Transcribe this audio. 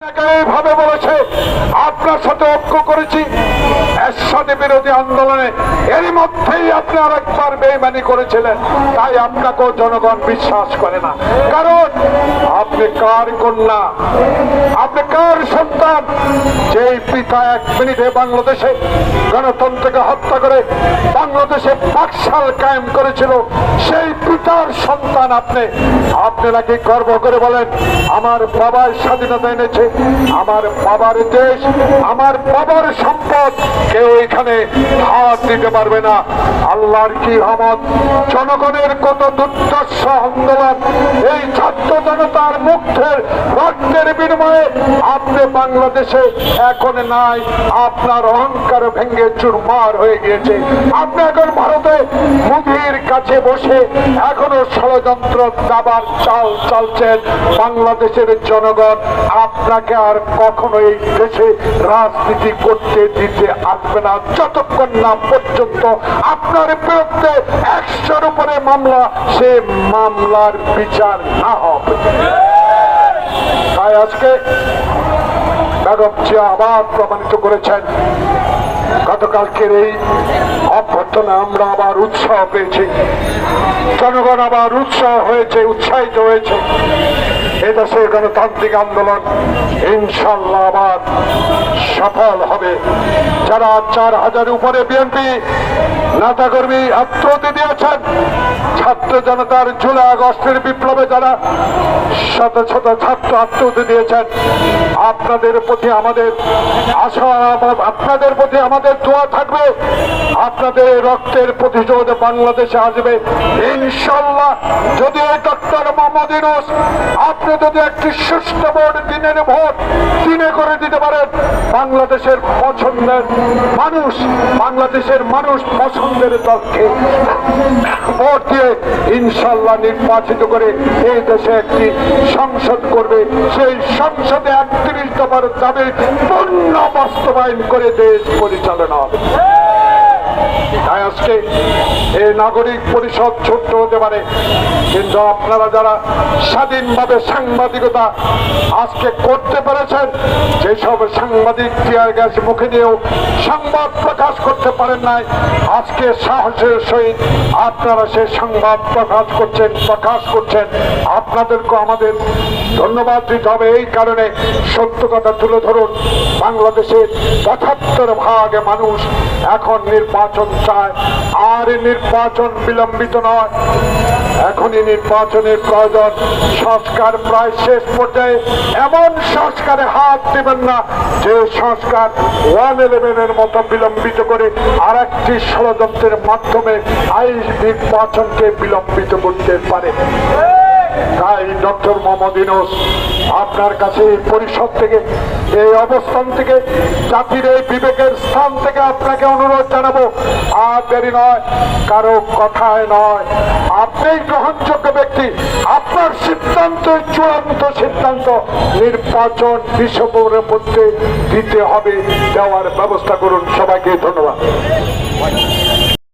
ভাবে বলেছে আপনার সাথে ঐক্য করেছি এরশাদ বিরোধী আন্দোলনে, এরই মধ্যেই আপনি আরেকবার বেইমানি করেছিলেন। তাই আপনাকেও জনগণ বিশ্বাস করে না, কারণ আপনি কার কন্যা, আপনি কার সন্তান? যেই পিতা এক মিনিটে বাংলাদেশে গণতন্ত্রকে হত্যা করে বাংলাদেশে বাকশাল কায়েম করেছিল, সেই পিতার সন্তান আপনি। আপনি নাকি গর্ব করে বলেন আমার বাবার স্বাধীনতা এনেছে, আমার বাবার দেশ, আমার বাবার সম্পদ, কেউ এখানে হাত দিতে পারবে না। আল্লাহর কি রহমত, জনগণের কত দুর্দর্শ আন্দোলন, এই ছাত্র জনতার মুক্তের রক্তের বিনিময়ে আপনি বাংলাদেশে এখন নাই। আপনার অহংকার ভেঙে চুরমার হয়ে গিয়েছে। আপনি এখন ভারতে মোদির কাছে বসে এখনো ষড়যন্ত্র দাবার চাল চালছেন। বাংলাদেশের জনগণ আপনাকে আর কখনো এই দেশে রাজনীতি করতে দিতে আসবে না, যতক্ষণ না পর্যন্ত আপনার বিরুদ্ধে 100-র উপরে মামলা, সে মামলার বিচার না হবে। তাই আজকে বেগম জিয়া আবার প্রমাণিত করেছেন, গতকালকের এই অভ্যর্থনা আমরা আবার উৎসাহ পেয়েছি, জনগণ আবার উৎসাহিত হয়েছে। এদেশে গণতান্ত্রিক আন্দোলন ইনশাল্লাহ আবার সফল হবে। যারা 4000 উপরে বিএনপি নেতাকর্মী আত্মহত্যা দিয়েছেন, ছাত্র জনতার জুলাই আগস্টের বিপ্লবে যারা শত শত ছাত্র আত্মহত্যা দিয়েছেন, আপনাদের প্রতি আমাদের আশা, আপনাদের প্রতি আমাদের দোয়া থাকবে। আপনাদের রক্তের প্রতিশোধ বাংলাদেশে আসবে ইনশাল্লাহ। যদি ডক্টর মোহাম্মদ ইউনূস আপনি যদি একটি সুষ্ঠু ভোট, দিনের ভোট দিনে করে দিতে পারেন, বাংলাদেশের পছন্দের মানুষ, বাংলাদেশের মানুষ পছন্দের দলকে ভোট দিয়ে ইনশাল্লাহ নির্বাচিত করে এই দেশে একটি সংসদ করবে। সেই সংসদে 31 দফার দাবি পূর্ণ বাস্তবায়ন করে দেশ পরিচালনা হবে। তাই আজকে এই নাগরিক পরিষদ ছোট্ট হতে পারে, কিন্তু আপনারা যারা স্বাধীনভাবে সাংবাদিকতা আজকে করতে পেরেছেন, যেসব সাংবাদিক টিয়ার গ্যাস মুখে দিয়েও সংবাদ প্রকাশ করতে পারেন নাই, আজকে সাহসের সহিত আপনারা সেই সংবাদ প্রকাশ করছেন। আপনাদেরকে আমাদের ধন্যবাদ দিতে হবে। এই কারণে সত্য কথা তুলে ধরুন। বাংলাদেশের ৭৫% মানুষ এখন নির্বাচন চায়, আর নির্বাচন বিলম্বিত নয়, এখনই নির্বাচনের প্রয়োজন। সংস্কার প্রায় শেষ পর্যায়ে। এমন সংস্কারে হাত দেবেন না যে সংস্কার 111-এর মতো বিলম্বিত করে আর একটি ষড়যন্ত্রের মাধ্যমে আইন নির্বাচনকে বিলম্বিত করতে পারে। তাই ডক্টর মোহাম্মদ ইউনূস আপনার কাছে এই পরিষদ থেকে, এই অবস্থান থেকে, জাতির এই বিবেকের স্থান থেকে আপনাকে অনুরোধ জানাবো, আর দেরি নয়, কারো কথায় নয়, আপনি গ্রহণযোগ্য ব্যক্তি, আপনার সিদ্ধান্ত চূড়ান্ত সিদ্ধান্ত। নির্বাচন ডিসেম্বরের মধ্যে দিতে হবে, দেওয়ার ব্যবস্থা করুন। সবাইকে ধন্যবাদ।